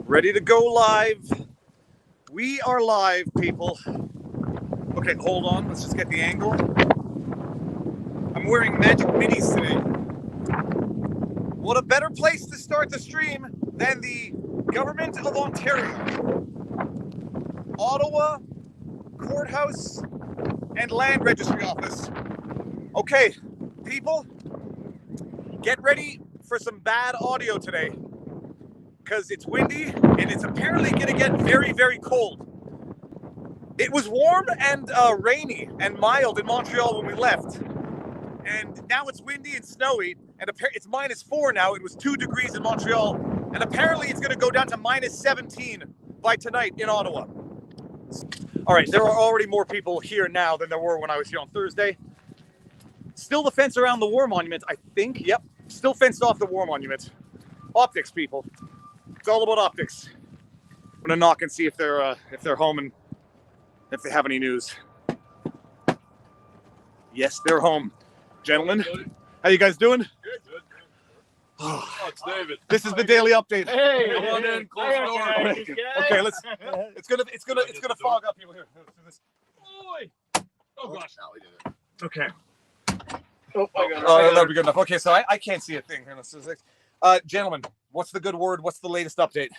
Ready to go live. We are live, people. Okay, hold on. Let's just get the angle. I'm wearing Magic Minis today. What a better place to start the stream than the Government of Ontario. Ottawa Courthouse and Land Registry Office. Okay, people, get ready for some bad audio today. Because it's windy and it's apparently going to get very, very cold. It was warm and rainy and mild in Montreal when we left. And now it's windy and snowy. And it's -4 now. It was 2 degrees in Montreal. And apparently it's going to go down to -17 by tonight in Ottawa. All right, there are already more people here now than there were when I was here on Thursday. Still the fence around the War Monument, I think. Yep, still fenced off the War Monument. Optics, people. It's all about optics. I'm gonna knock and see if they're home and if they have any news. Yes, they're home, gentlemen. How you guys doing? Good. Oh, it's David. This is the daily update. Hey, come on in, close the door. Okay, let's. It's gonna fog up here. Let's do this. Oh gosh, now we did it. Okay. Oh, that'll be good enough. Okay, so I can't see a thing here. Let's do this. Gentlemen, what's the good word? What's the latest update?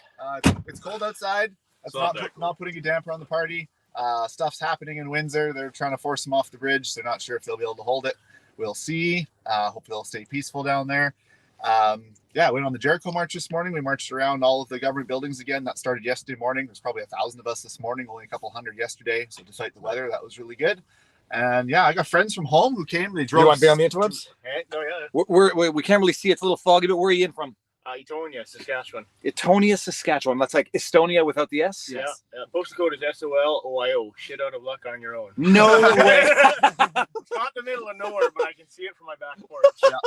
It's cold outside. That's not putting a damper on the party. Stuff's happening in Windsor. They're trying to force them off the bridge. They're not sure if they'll be able to hold it. We'll see. Hope they'll stay peaceful down there. Went on the Jericho March this morning. We marched around all of the government buildings again. That started yesterday morning. There's probably 1,000 of us this morning, only a couple hundred yesterday. So despite the weather, that was really good. And I got friends from home who came. They drove. You want to be on the interwebs? No, yeah. We can't really see. It's a little foggy, but where are you in from? Etonia, Saskatchewan. Etonia, Saskatchewan. That's like Estonia without the S? Yes. Yeah. Postal code is SOL OIO. Shit out of luck on your own. No way. It's not the middle of nowhere, but I can see it from my back porch. Yeah.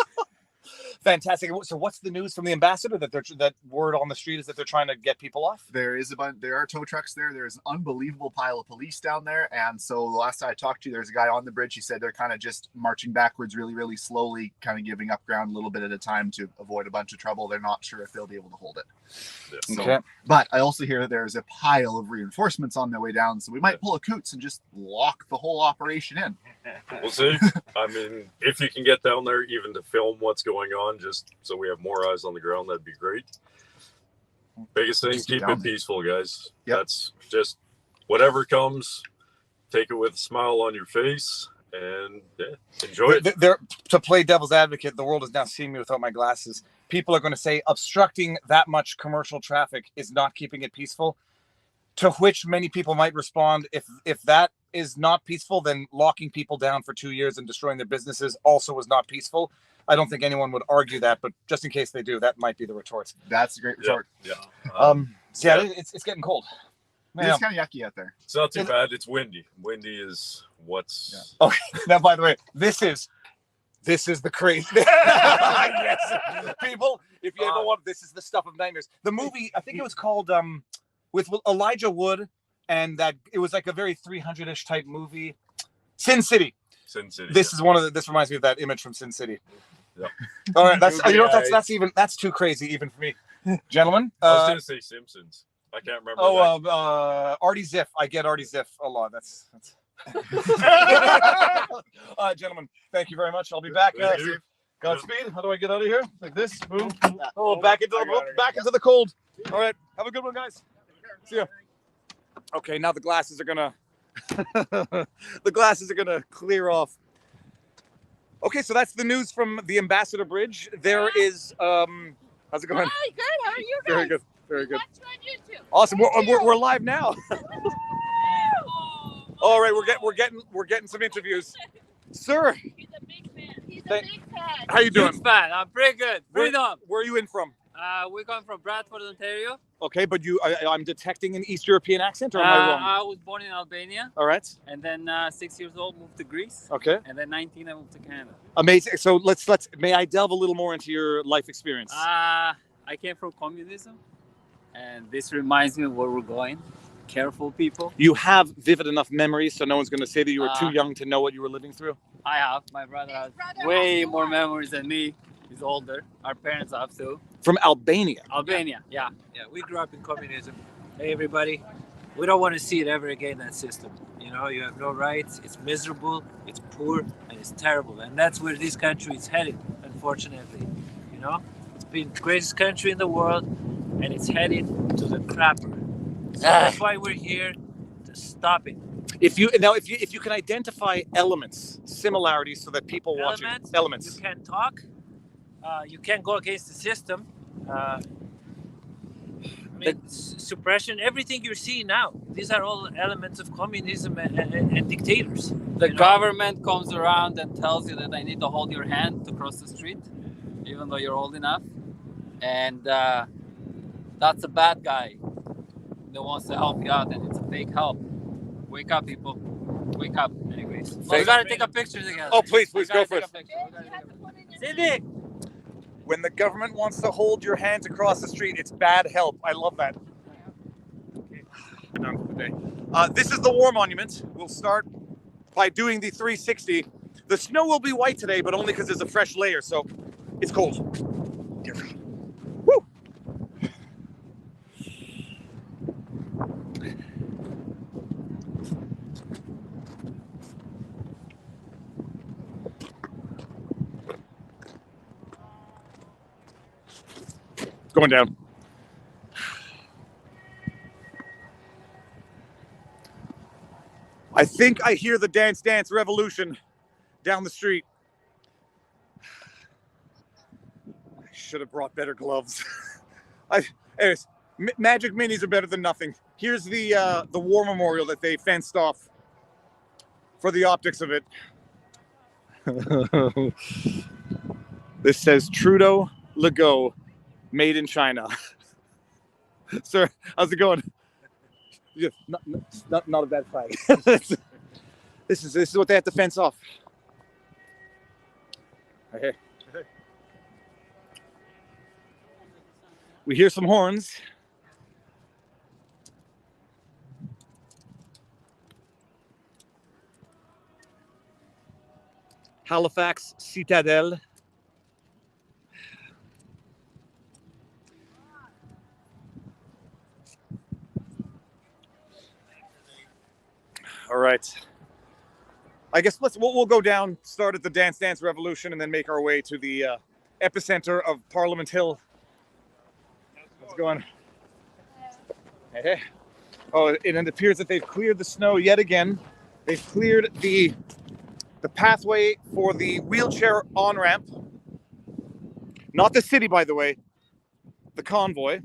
Fantastic. So what's the news from the ambassador that word on the street is that they're trying to get people off? There are tow trucks there. There's an unbelievable pile of police down there. And so the last time I talked to you, there's a guy on the bridge. He said they're kind of just marching backwards really, really slowly, kind of giving up ground a little bit at a time to avoid a bunch of trouble. They're not sure if they'll be able to hold it. Yeah. So, okay. But I also hear there's a pile of reinforcements on their way down. So we might pull a Coots and just lock the whole operation in. We'll see. I mean, if you can get down there even to film what's going on, just so we have more eyes on the ground, that'd be great. Biggest thing, keep it peaceful, guys. Yep. That's just whatever comes, take it with a smile on your face and enjoy it. To play devil's advocate, the world is now seeing me without my glasses. People are going to say obstructing that much commercial traffic is not keeping it peaceful. To which many people might respond, if that is not peaceful, then locking people down for 2 years and destroying their businesses also is not peaceful. I don't think anyone would argue that, but just in case they do, that might be the retort. That's a great retort. Yeah. It's getting cold. It's kind of yucky out there. It's not too bad. It's windy. Windy is what's. Yeah. Okay. Now, by the way, this is the crazy. Yes, people. If you ever want, this is the stuff of nightmares. The movie, I think it was called with Elijah Wood, and that it was like a very 300-ish type movie. Sin City. This is one of this reminds me of that image from Sin City. Yeah. All right, that's too crazy even for me, gentlemen. I was gonna say Simpsons. I can't remember. Artie Ziff. I get Artie Ziff a lot. That's. Gentlemen, thank you very much. I'll be back. Godspeed. How do I get out of here? Like this. Boom. Oh, back into the cold. All right. Have a good one, guys. See ya. Okay, now the glasses are gonna clear off. Okay, so that's the news from the Ambassador Bridge. There is how's it going? Hi, good. How are you guys? Very good. Watching on YouTube. Awesome. We're live now. All right, we're getting some interviews. Sir. He's a big fan. He's a big fan. How you doing? Huge fan. I'm pretty good. Freedom. Where are you in from? We come from Bradford, Ontario. Okay, but I'm detecting an East European accent, or am I wrong? I was born in Albania. All right. And then 6 years old, moved to Greece. Okay. And then 19, I moved to Canada. Amazing. So may I delve a little more into your life experience? I came from communism, and this reminds me of where we're going. Careful, people. You have vivid enough memories, so no one's going to say that you were too young to know what you were living through? I have. My brother has way more memories than me. He's older. Our parents have too. From Albania. Albania, yeah. Yeah, we grew up in communism. Hey, everybody. We don't want to see it ever again, that system. You know, you have no rights. It's miserable, it's poor, and it's terrible. And that's where this country is headed, unfortunately. You know, it's been the greatest country in the world, and it's headed to the crapper. So that's why we're here, to stop it. If you can identify elements, similarities, so that people watching elements. You can talk. You can go against the system. Suppression, everything you're seeing now, these are all elements of communism and dictators. The government comes around and tells you that I need to hold your hand to cross the street, even though you're old enough. And that's a bad guy that wants to help you out, and it's a fake help. Wake up, people. Wake up. Anyways, we gotta take a picture together. Oh, please, go for it. Civic! When the government wants to hold your hands across the street, it's bad help. I love that. Done for the day. This is the War Monument. We'll start by doing the 360. The snow will be white today, but only because there's a fresh layer, so it's cold. Woo! Going down. I think I hear the Dance Dance Revolution down the street. I should have brought better gloves. Anyways, Magic Minis are better than nothing. Here's the war memorial that they fenced off for the optics of it. This says Trudeau Legault. Made in China. Sir, how's it going? Yeah, not a bad flag. This is what they have to fence off. Okay. We hear some horns. Halifax Citadel. All right. I guess we'll go down, start at the Dance Dance Revolution, and then make our way to the epicenter of Parliament Hill. How's it going? Hey. Oh, and it appears that they've cleared the snow yet again. They've cleared the pathway for the wheelchair on-ramp. Not the city, by the way. The convoy.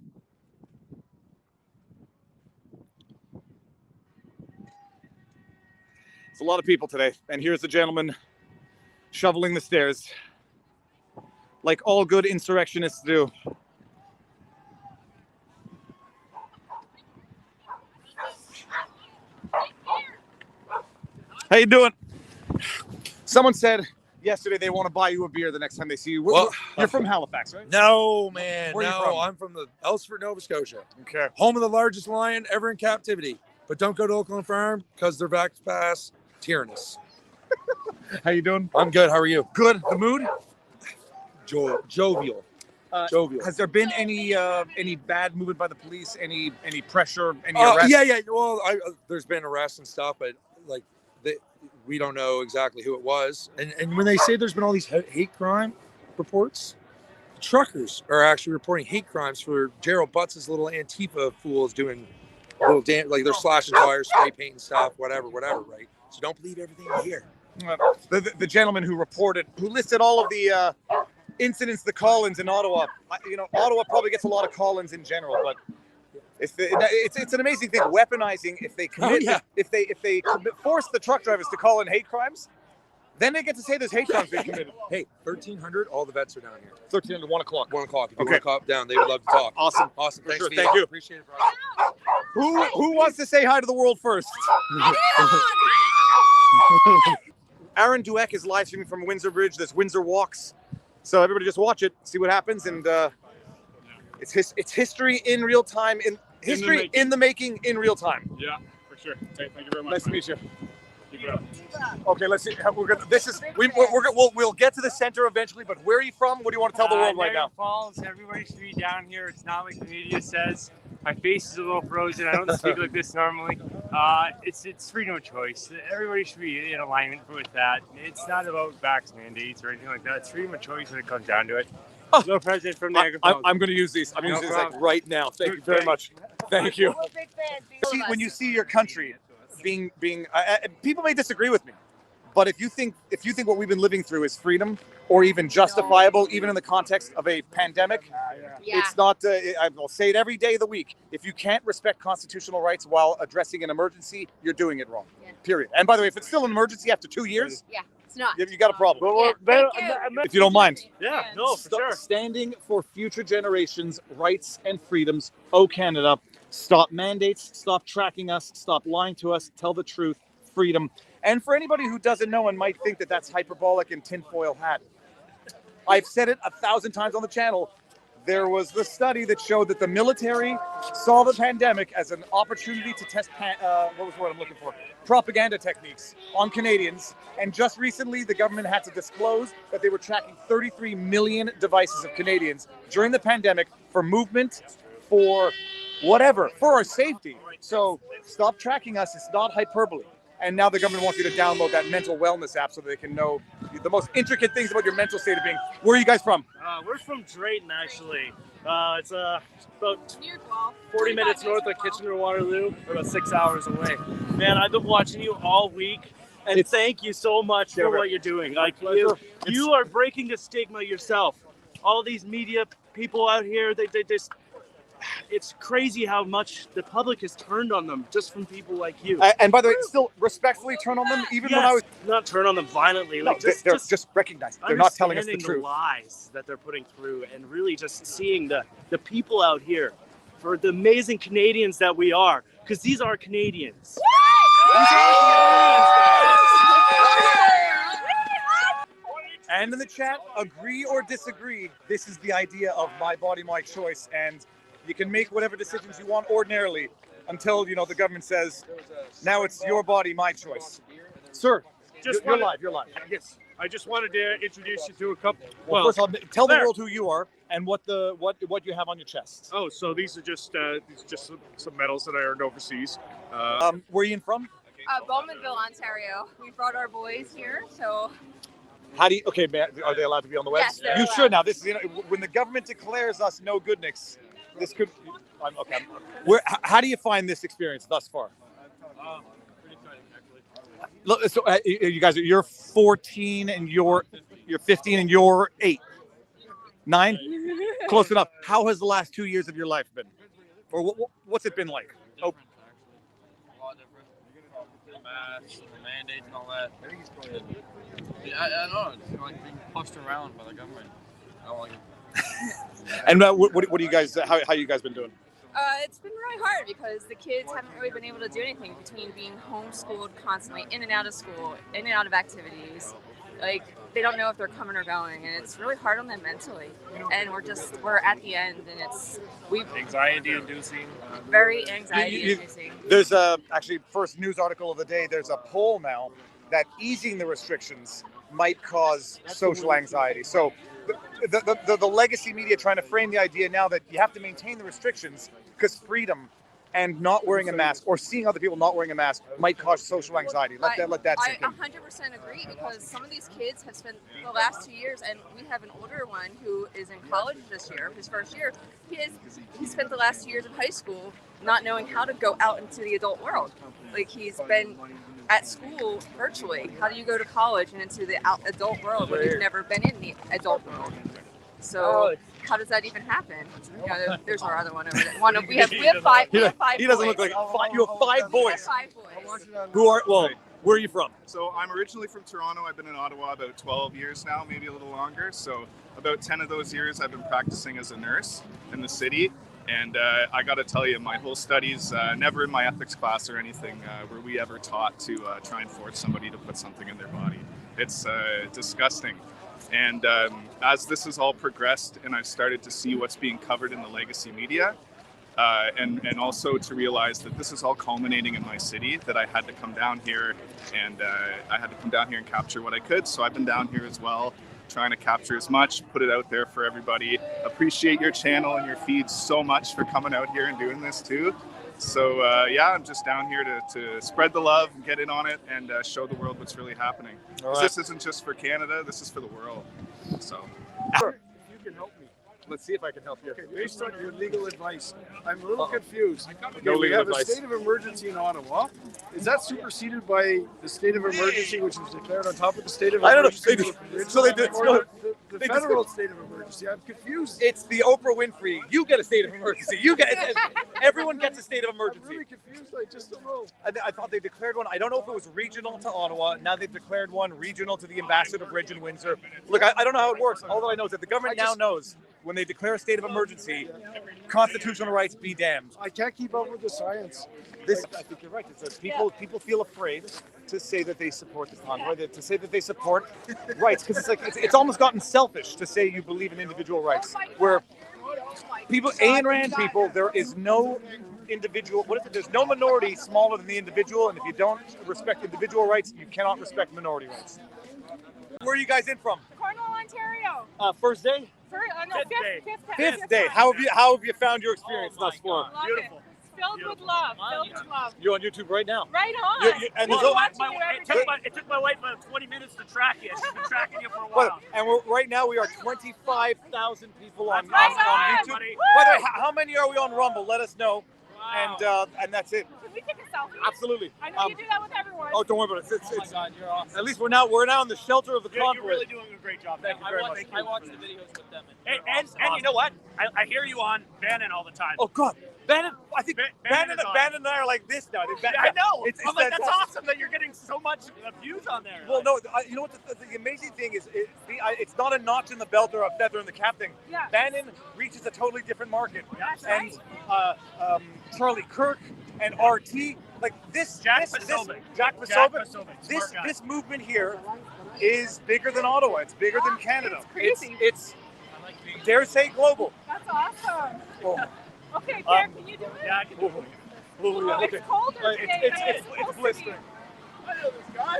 It's a lot of people today, and here's the gentleman shoveling the stairs, like all good insurrectionists do. How you doing? Someone said yesterday they want to buy you a beer the next time they see you. Well, you're from Halifax, right? No, man. Where are you no, from? I'm from the Ellsford, Nova Scotia. Okay. Home of the largest lion ever in captivity. But don't go to Oakland Farm because their vax pass tyrannous. How you doing? I'm good. How are you? Good. The mood? Jovial. Jovial. Has there been any bad movement by the police? Any pressure? Any arrests? Yeah. Well, there's been arrests and stuff, but like we don't know exactly who it was. And when they say there's been all these hate crime reports, truckers are actually reporting hate crimes for Gerald Butts' little Antifa fools doing little like they're slashing tires, spray painting stuff, whatever, right? So don't believe everything you hear. The gentleman who listed all of the incidents, the call-ins in Ottawa. Ottawa probably gets a lot of call-ins in general, but it's an amazing thing. Weaponizing, if they commit, if they force the truck drivers to call in hate crimes, then they get to say there's hate crimes being committed. Hey, 1300, all the vets are down here. 1300, 1 o'clock. 1 o'clock. If you want to cop down, they would love to talk. Awesome. Thanks, sure. Viva. Thank you. Appreciate it, bro. Who wants to say hi to the world first? Aaron Dweck is live streaming from Windsor Bridge. There's Windsor Walks. So everybody just watch it, see what happens, and it's history in real time, in the making in real time. Yeah, for sure. Thank you very much. Nice to meet you. Keep it up. Okay, let's see. We'll get to the center eventually, but where are you from? What do you want to tell the world right now? Niagara Falls, everybody should be down here. It's not like the media says. My face is a little frozen. I don't speak like this normally. It's freedom of choice. Everybody should be in alignment with that. It's not about vax mandates or anything like that. It's freedom of choice when it comes down to it. No president from Niagara Falls. I'm going to use these. I'm going to use these like right now. Thank you very much. Thank you. When you see your country being people may disagree with me, but if you think what we've been living through is freedom or even justifiable, even in the context of a pandemic, it's not. I will say it every day of the week. If you can't respect constitutional rights while addressing an emergency, you're doing it wrong. Period. And by the way, if it's still an emergency after 2 years, it's not. you got a problem. If you don't mind. Standing for future generations' rights and freedoms. Oh, Canada. Stop mandates, stop tracking us, stop lying to us, tell the truth, freedom. And for anybody who doesn't know and might think that that's hyperbolic and tinfoil hat, I've said it 1,000 times on the channel. There was the study that showed that the military saw the pandemic as an opportunity to test, what was the word I'm looking for? Propaganda techniques on Canadians. And just recently, the government had to disclose that they were tracking 33 million devices of Canadians during the pandemic for movement, for whatever, for our safety. So stop tracking us. It's not hyperbole. And now the government wants you to download that mental wellness app so that they can know the most intricate things about your mental state of being. Where are you guys from? We're from Drayton, actually. It's about 40 minutes north of Kitchener-Waterloo. We're about 6 hours away. Man, I've been watching you all week. And thank you so much for what you're doing. Like you are breaking the stigma yourself. All these media people out here, they just... It's crazy how much the public has turned on them just from people like you. And by the way, still respectfully turn on them, even when I was not turn on them violently. No, like just recognize they're not telling us the truth. The lies that they're putting through, and really just seeing the people out here for the amazing Canadians that we are, because these are Canadians. And in the chat, agree or disagree, this is the idea of my body, my choice, and you can make whatever decisions you want ordinarily until, the government says, now it's your body, my choice. Sir, you're live. Yes, I just wanted to introduce you to a couple. Well, first of all, tell the world who you are and what you have on your chest. Oh, so these are just some medals that I earned overseas. Where are you from? Bowmanville, Ontario. We brought our boys here, so... Are they allowed to be on the web? Yes, they're You allowed. should now. This is, when the government declares us no goodness, this could. Okay. How do you find this experience thus far? Pretty exciting, actually. Look, so you guys, you're 14 and you're 15 and you're 8, 9, close enough. How has the last 2 years of your life been, or what's it been like? Oh. A lot different. The masks and the mandates and all that. I don't know. It's like being pushed around by the government. I don't like it. And what do you guys? How you guys been doing? It's been really hard because the kids haven't really been able to do anything between being homeschooled constantly, in and out of school, in and out of activities. Like, they don't know if they're coming or going, and it's really hard on them mentally. And we're at the end, and it's anxiety-inducing. Very anxiety-inducing. There's actually first news article of the day. There's a poll now that easing the restrictions might cause social anxiety. So the legacy media trying to frame the idea now that you have to maintain the restrictions because freedom and not wearing a mask or seeing other people not wearing a mask might cause social anxiety. Let that sink in. I 100% agree because some of these kids have spent the last 2 years, and we have an older one who is in college this year, his first year. He spent the last 2 years of high school not knowing how to go out into the adult world. Like, he's been at school virtually. How do you go to college and into the adult world when you've never been in the adult world? So how does that even happen? There's our other one over there. We have five. He doesn't boys. look like you have 5 boys. 5 boys. Who are where are you from? So I'm originally from Toronto. I've been in Ottawa about 12 years now, maybe a little longer. So about 10 of those years I've been practicing as a nurse in the city. And I got to tell you, my whole studies, never in my ethics class or anything were we ever taught to try and force somebody to put something in their body. It's disgusting. And as this has all progressed and I've started to see what's being covered in the legacy media, and also to realize that this is all culminating in my city, that I had to come down here and capture what I could. So I've been down here as well, trying to capture as much, put it out there for everybody. Appreciate your channel and your feed so much for coming out here and doing this too. So yeah, I'm just down here to spread the love and get in on it and show the world what's really happening. All right. This isn't just for Canada, this is for the world. So. If you can help me. Let's see if I can help you. Okay, based on your legal advice, I'm a little confused. No we legal have advice. a state of emergency in Ottawa. Is that superseded by the state of emergency, which was declared on top of the state of emergency? I don't know. So they did. Or the federal state of emergency. I'm confused. It's the Oprah Winfrey. You get a state of emergency. Everyone gets a state of emergency. I'm really confused. I just don't know. I thought they declared one. I don't know if it was regional to Ottawa. Now they've declared one regional to the Ambassador Bridge in Windsor. Look, I don't know how it works. All that I know is that the government now knows when they declare a state of emergency, constitutional rights be damned. I can't keep up with the science. I think you're right. It's that people feel afraid to say that they support the convoy, to say that they support rights, because it's almost gotten selfish to say you believe in individual rights. Where people, Ayn Rand people, there is no individual. What is it? There's no minority smaller than the individual, and if you don't respect individual rights, you cannot respect minority rights. Where are you guys in from? Cornwall, Ontario. First day? Fifth day. How have you found your experience thus far? Beautiful. Filled with love. Filled with love. You're on YouTube right now. Right on. It took my wife about 20 minutes to track you. She's been tracking you for a while. And right now we are 25,000 people on YouTube. Right on. By the way, how many are we on Rumble? Let us know. Wow. And that's it. Can we take a selfie? Absolutely. I know you do that with everyone. Oh, don't worry about it. Oh my God, you're awesome. At least we're now in the shelter of the convoy. You're really doing a great job. Thank you very much. I watch the videos with them. And you know what? I hear you on Bannon all the time. Oh God, Bannon! I think Bannon and I are like this now. I know. It's I'm like, that's awesome that you're getting so much views on there. Well, no, you know what? The amazing thing is, it's not a notch in the belt or a feather in the cap thing. Yeah. Bannon reaches a totally different market. That's and right. Charlie Kirk and RT, like this. Jack Posobiec. This movement here is bigger than Ottawa. It's bigger than Canada. It's crazy. It's dare say global. That's awesome. Oh. Okay, Derek, can you do it? Yeah, I can do it. Oh, yeah, okay. It's colder today. It's blistering. I know this guy.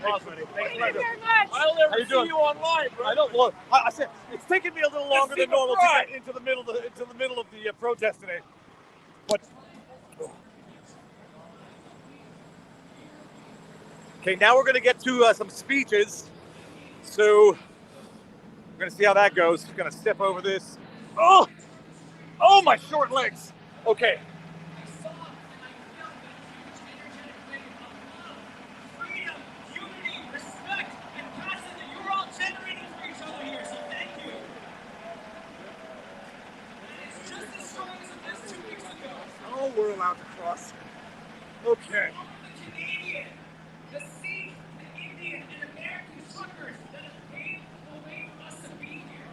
Awesome. Thank you very much. I'll never see you online, bro. I don't. Well, I said it's taken me a little longer than normal to get into the middle of the protest today. But okay, now we're going to get to some speeches. So we're going to see how that goes. We're going to step over this. Oh, my short legs. Okay. Oh, we're allowed to cross. Okay. The Sikh, the Indian, and American truckers that have paid the way for us to be here.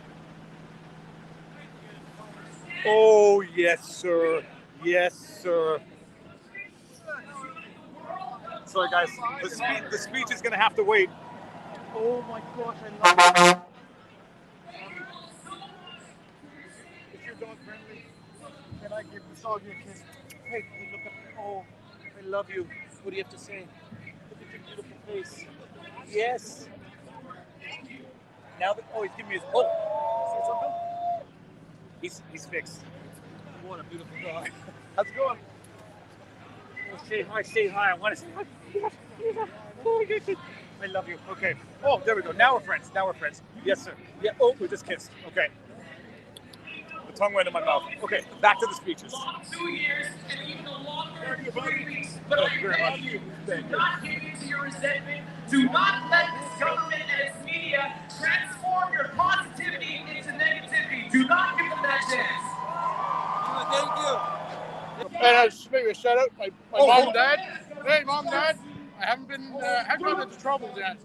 Oh, yes, sir. Yes, sir. Sorry, guys. The speech is going to have to wait. Oh, my gosh. I love it. Is your dog friendly? Can I give this dog a kiss? Hey, look up. Oh, I love you. What do you have to say? Look at your beautiful face. Yes. Now that, he's giving me his, see something? He's fixed. What a beautiful dog. How's it going? Oh, say hi. I want to say hi. Oh, my goodness. I love you. Okay. Oh, there we go. Now we're friends. Yes, sir. Yeah. Oh, we just kissed. Okay. The tongue went in my mouth. Okay. Back to the speeches. 2 years and even a longer 3 weeks. But I beg you, do not give in to your resentment. Do not let this government and its media transform your positivity into negativity. Do not give them that chance. Thank you. And just maybe a shout out, my mom and dad. Hey, mom and dad, I haven't gotten into trouble yet.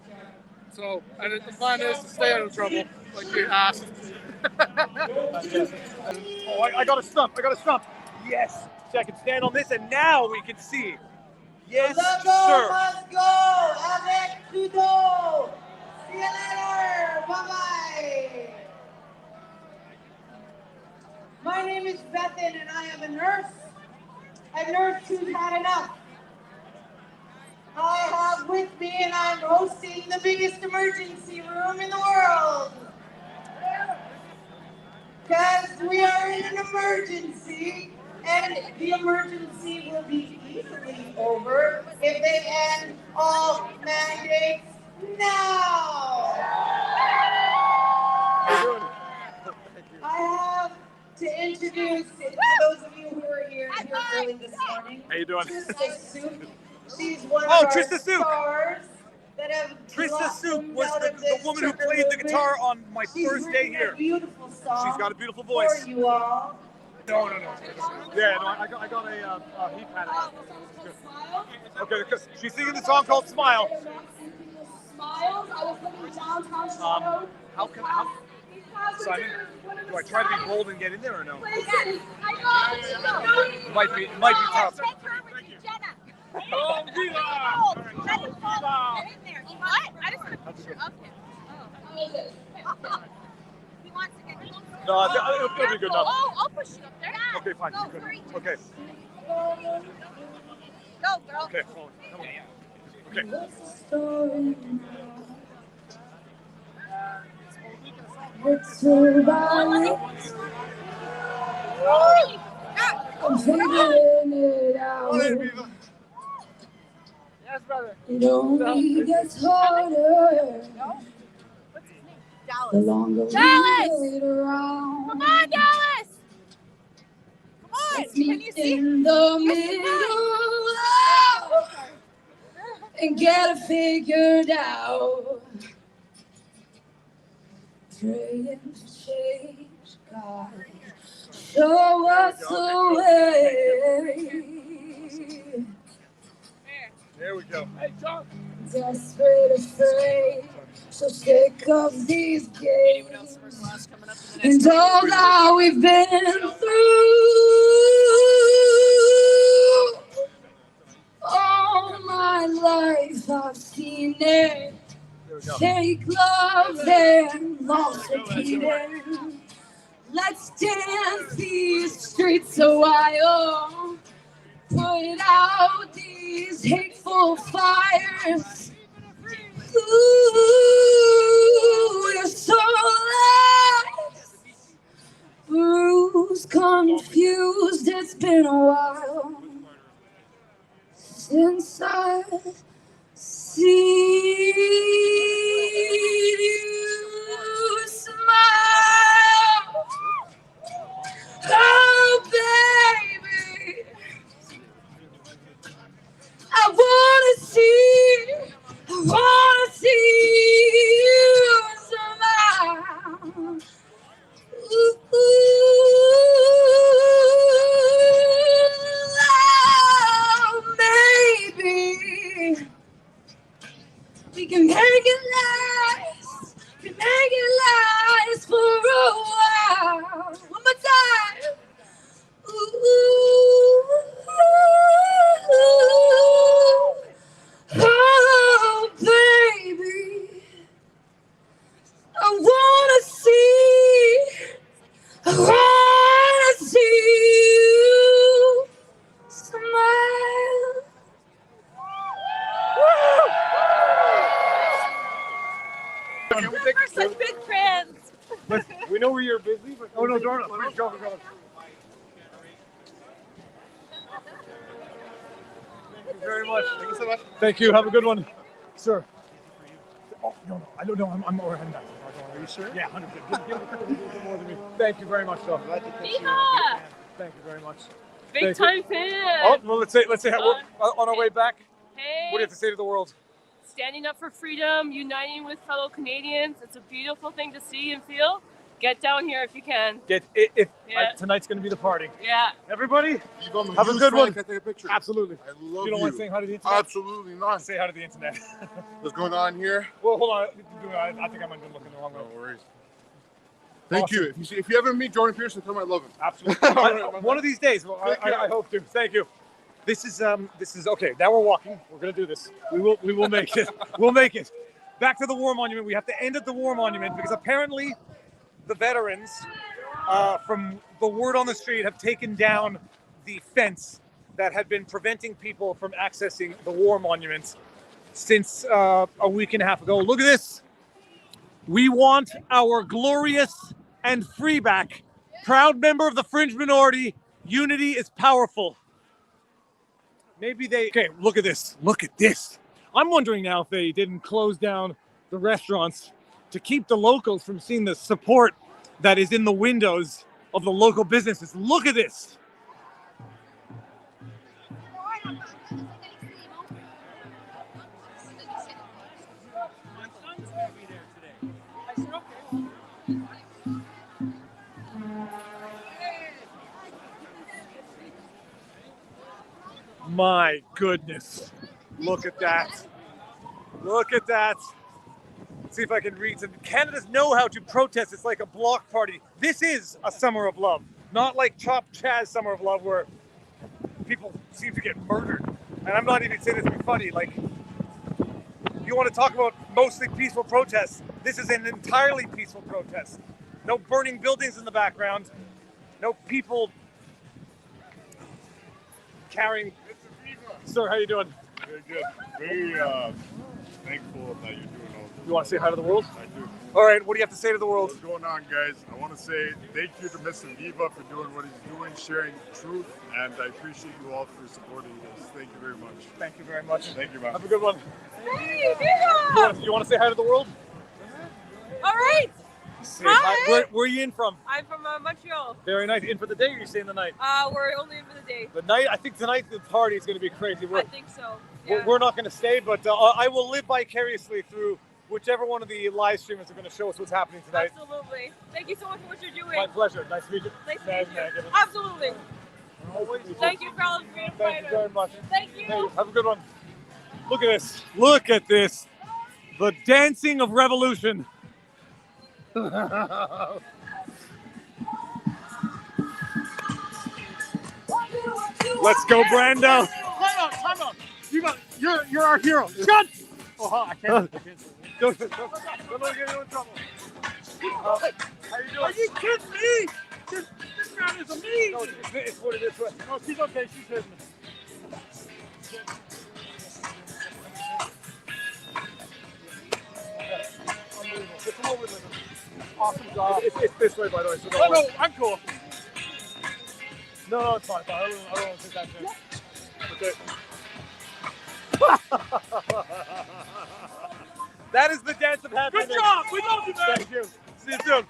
So, and the plan is to stay out of trouble, like you asked. Oh, I got a stump. Yes. So I can stand on this, and now we can see. Yes, sir. Let's go! Avec Trudeau! See you later! Bye-bye! My name is Bethan and I am a nurse. A nurse who's had enough. I have with me and I'm hosting the biggest emergency room in the world. Because we are in an emergency and the emergency will be easily over if they end all mandates now. I have to introduce to those of you who are here early this morning. How you doing? Trista Soup. She's one Oh, of our Trista Soup. stars that have Trista Soup was out of the this woman who trucker played the movement. guitar on my She's first day written here. a beautiful song. She's got a beautiful voice. For you all. No. Yeah, no, I got a heat pad. Okay, because she's singing the song called Smile. Smiles. I was living downtown Toronto. How Simon, do I try to be bold and get in there or no? Listen, It might be tough. Oh, Viva! Get in there. What? I just want a picture of him. Oh. He wants to get closer. No, it'll be good enough. Oh, I'll push you up there. Okay, fine. Go, Good. Frei. Okay. Go, girl. Okay, come on. Okay. It's so violent. I'm figuring it out. Yes, brother. It only gets harder the longer we wait around. Come on, Dallas! Come on! Let's Can you meet see? in the middle and get it figured out. Praying to change, God, show us the way. There we go. Hey, John. Desperate, afraid, so sick of these games and all that we've been through. All my life I've seen it. Fake love and lost repeating. Let's dance these streets a while. Put out these hateful fires. Ooh, you're so lost. Bruised, confused, it's been a while since I've seen you smile. Oh, baby, I wanna see you smile. Ooh, oh, maybe we can make it last. We can make it last for a while. One more time. Ooh, oh, baby, I wanna see you smile. We're such big friends. We know you're busy, but no, Dorna, please go. Thank you very much. Thank you so much. Thank you. Have a good one, sir. Oh, no, I don't know. I'm over heading back. Are you sure? Yeah, 100%. Give it more than me. Thank you very much, though. Viva! Thank you very much. Big time fan. Oh, well, let's say how we're on our way back. Hey. What do you have to say to the world? Standing up for freedom, uniting with fellow Canadians. It's a beautiful thing to see and feel. Get down here if you can. Tonight's going to be the party. Yeah. Everybody, have a good one. Can I take a picture? Absolutely. I love you don't want to say hi to the internet? Absolutely not. Say hi to the internet. What's going on here? Well, hold on. I think I might have been looking the wrong way. No worries. Thank you. If you ever meet Jordan Pearson, tell him I love him. Absolutely. One of these days. Well, I hope to. Thank you. This is okay. Now we're walking. We're gonna do this. We will make it. We'll make it. Back to the War Monument. We have to end at the War Monument because apparently the veterans from the word on the street, have taken down the fence that had been preventing people from accessing the war monuments since a week and a half ago. Look at this. We want our glorious and free back. Proud member of the fringe minority. Unity is powerful. Maybe they... Okay, look at this. Look at this. I'm wondering now if they didn't close down the restaurants to keep the locals from seeing the support that is in the windows of the local businesses. Look at this. My goodness. Look at that. Look at that. Let's see if I can read some. Canada's know how to protest. It's like a block party. This is a summer of love. Not like Chop Chaz Summer of Love where people seem to get murdered. And I'm not even saying this to be funny. Like, you want to talk about mostly peaceful protests. This is an entirely peaceful protest. No burning buildings in the background. No people carrying. Sir, how you doing? Very good. Very thankful that you're doing all this. You want to say hi to the world? I do. All right, what do you have to say to the world? What's going on, guys? I want to say thank you to Mr. Viva for doing what he's doing, sharing the truth, and I appreciate you all for supporting this. Thank you very much. Thank you very much. Thank you, man. Have a good one. Hey, Viva! You want to say hi to the world? All right. Say hi. Where are you in from? I'm from Montreal. Very nice. In for the day or are you staying the night? We're only in for the day. The night? I think tonight the party is going to be crazy. I think so. Yeah. We're not going to stay, but I will live vicariously through whichever one of the live streamers are going to show us what's happening tonight. Absolutely. Thank you so much for what you're doing. My pleasure. Nice to meet you. Nice to meet you. Absolutely. Thank you, fellas. Thank you very much. Thank you. Hey, have a good one. Look at this. Look at this. The dancing of revolution. Let's go, Brando. Time out. You're our hero. Shut. Oh, I can't. Don't get you in trouble. How you doing? Are you kidding me? This man is amazing. No, it's what it is. No, she's okay. She's hitting me. Awesome job. It's this way, by the way. So no, I'm cool. No, it's fine. I don't want to take that chance. Okay. That is the dance of happiness. Good job. We love you, man. Thank you. See you soon.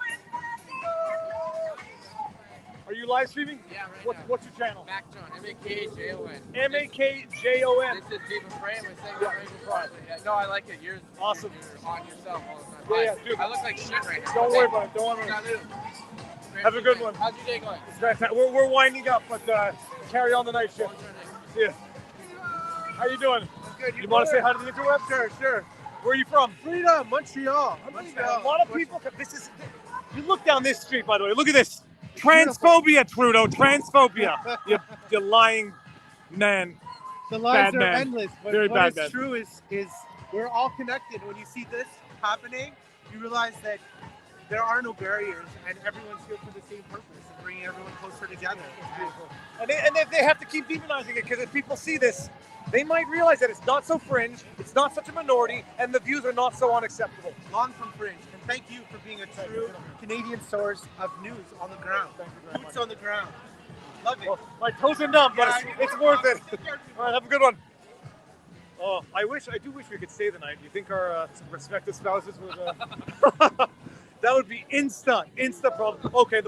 Are you live streaming? Yeah, right now. What's your channel? John, M-A-K-J-O-N. M-A-K-J-O-N. This is Viva Frei. I'm saying that right before. No, I like it. You're awesome. You're on yourself all the time. Yeah, dude. I look like shit right now. Don't worry about it. Don't worry about it. Have a good one. How's your day going? It's fantastic. We're winding up, but carry on the night shift. See ya. How you doing? Good. You want to say hi to the interweb? Sure. Where are you from? Freedom, Montreal. A lot of people. This is. You look down this street, by the way. Look at this. Transphobia, Trudeau. Transphobia. you lying man. The lies bad are man. endless. But Very what bad is man. true is we're all connected. When you see this happening, you realize that there are no barriers, and everyone's here for the same purpose of bringing everyone closer together. It's beautiful. And they have to keep demonizing it because if people see this, they might realize that it's not so fringe, it's not such a minority, and the views are not so unacceptable. Long from fringe. And thank you for being a true Canadian source of news on the ground. Thank you very Boots much. on the ground. Love it. Well, my toes are numb, but Yeah, it's worth it. All right, have a good one. Oh, I do wish we could stay the night. Do you think our respective spouses would? That would be insta problem. Okay,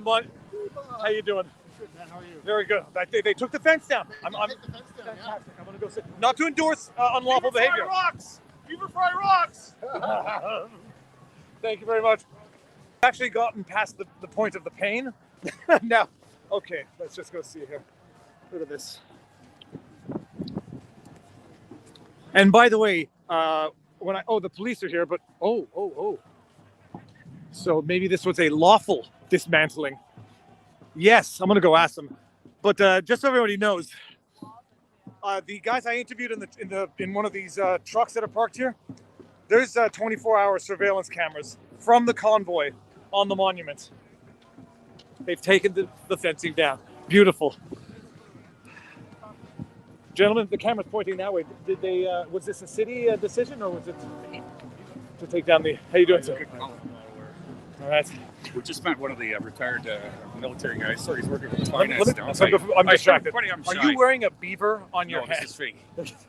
how you doing? Good, man. How are you? Very good. They took the fence down. I'm fantastic. I'm gonna go sit. Not to endorse unlawful behavior. Rocks. Viva Frei rocks. Thank you very much. I've actually gotten past the point of the pain. Now, okay, let's just go see here. Look at this. And by the way, the police are here, but oh. So maybe this was a lawful dismantling. Yes, I'm gonna go ask them. But just so everybody knows, the guys I interviewed in one of these trucks that are parked here, there's 24-hour surveillance cameras from the convoy on the monument. They've taken the fencing down. Beautiful. Gentlemen, the camera's pointing that way. Did they? Was this a city decision, or was it to take down the? How you doing, sir? All right. We just met one of the retired military guys. Sorry, he's working for the Let finance me- now. I'm distracted. I'm Are shy. you wearing a beaver on your No, head? this is fake.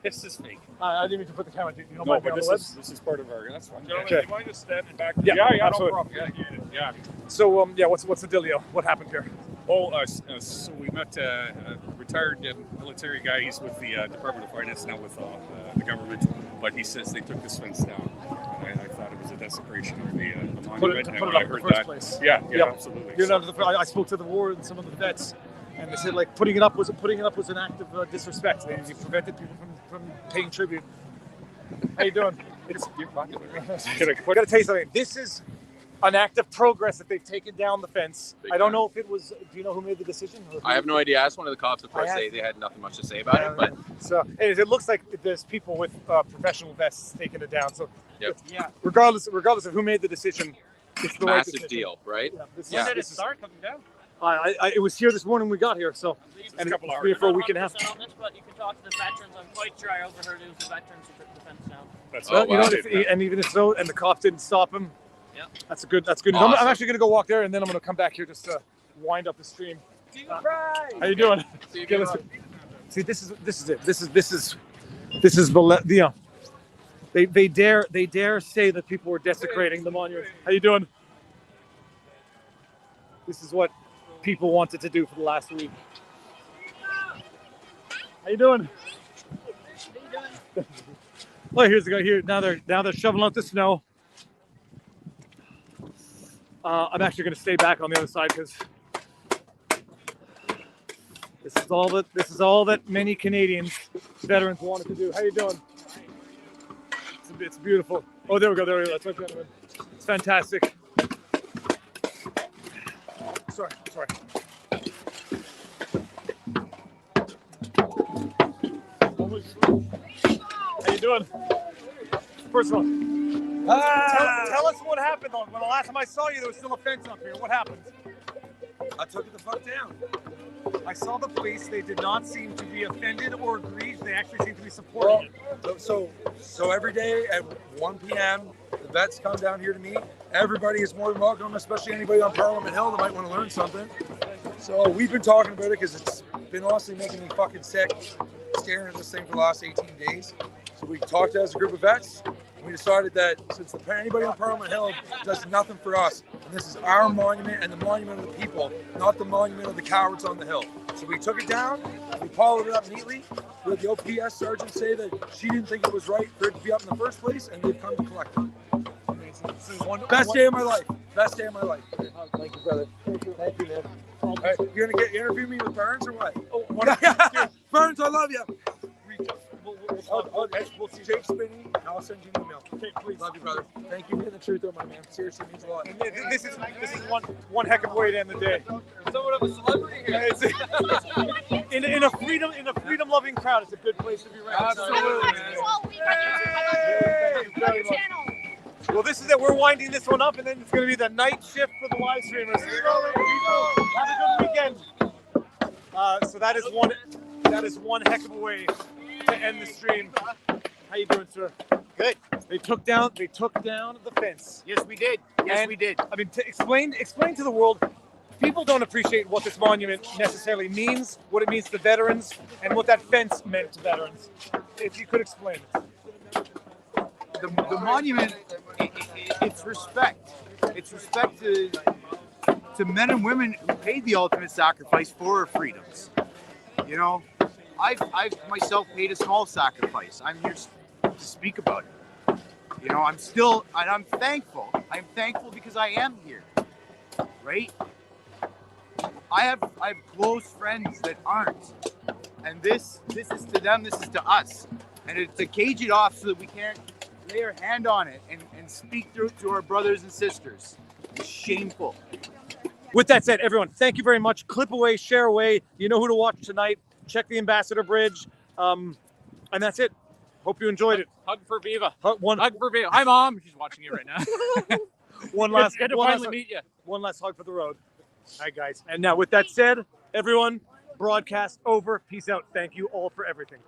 This is fake. I didn't mean to put the camera. You don't No, mind but me this on is the part of our. That's fine. Gentlemen, do you mind just standing back? Yeah, no absolutely. problem. Yeah. So, what's the dealio? What happened here? Oh, so we met a retired military guy. He's with the Department of Finance now with the government, but he says they took this fence down. And I thought it was a desecration of the monument. Put it and up when in I the heard first that, place. yeah, Yep. absolutely. You're not I spoke to the war and some of the vets, and they said like putting it up was an act of disrespect. They prevented people from paying tribute. How you doing? You're popular. I gotta tell you something. This is an act of progress that they've taken down the fence. I don't know if it was. Do you know who made the decision? I have no idea. I asked one of the cops. Of course, they had nothing much to say about it. But so it looks like there's people with professional vests taking it down. So Yep. yeah, regardless of who made the decision, it's the right massive decision. deal, right? Yeah, When did it start coming down? It was here this morning. We got here, so and it's been here for a week and a half. On this, but you can talk to the veterans. I'm quite sure I overheard it was the veterans who took the fence down. That's and even if so, and the cops didn't stop him. Yeah. That's good. Awesome. I'm actually gonna go walk there, and then I'm gonna come back here just to wind up the stream. How you doing? See, this is it. This is the they dare say that people were desecrating the monument. How you doing? This is what people wanted to do for the last week. How you doing? Well, here's the guy here. Now they're shoveling out the snow. I'm actually going to stay back on the other side because this is all that many Canadians, veterans, wanted to do. How you doing? It's beautiful. Oh, there we go. That's right, gentlemen. It's fantastic. Sorry. How you doing? First of all, tell us what happened on when the last time I saw you. There was still a fence up here. What happened? I took it the fuck down. I saw the police. They did not seem to be offended or aggrieved. They actually seemed to be supporting it. So every day at 1 p.m., the vets come down here to meet. Everybody is more than welcome, especially anybody on Parliament Hill that might want to learn something. So we've been talking about it because it's been honestly making me fucking sick staring at this thing for the last 18 days. So we talked as a group of vets. We decided that since anybody on Parliament Hill does nothing for us, and this is our monument and the monument of the people, not the monument of the cowards on the hill. So we took it down, we followed it up neatly. We had the OPS sergeant say that she didn't think it was right for it to be up in the first place, and they've come to collect it. Best day of my life. Best day of my life. Thank you, brother. Thank you, man. All right, you're gonna interview me with Burns or what? Burns, I love you. We'll see Jake Spinney, and I'll send you an email. Okay, please. Love you, brother. Thank you for the truth, though, my man. Seriously, means a lot. This is one heck of a way to end the day. Somewhat of a celebrity here. In a freedom loving crowd, it's a good place to be around. Absolutely. Well, this is it. We're winding this one up, and then it's going to be the night shift for the live streamers. Have a good weekend. So that is one heck of a way to end the stream. How you doing, sir? Good. They took down the fence. Yes, we did. Yes, we did. I mean, explain to the world. People don't appreciate what this monument necessarily means, what it means to veterans, and what that fence meant to veterans. If you could explain it. The monument, it's respect. It's respect to men and women who paid the ultimate sacrifice for our freedoms. You know, I've myself paid a small sacrifice. I'm here to speak about it. You know, I'm thankful. I'm thankful because I am here, right? I have close friends that aren't, and this is to them. This is to us, and to cage it off so that we can't lay our hand on it and speak through to our brothers and sisters. It's shameful. With that said, everyone, thank you very much. Clip away, share away. You know who to watch tonight. Check the Ambassador Bridge. And that's it. Hope you enjoyed it. Hug for Viva. Hug for Viva. Hi, Mom. She's watching you right now. One last Good to finally meet you. One last hug for the road. All right, guys. And now, with that said, everyone, broadcast over. Peace out. Thank you all for everything.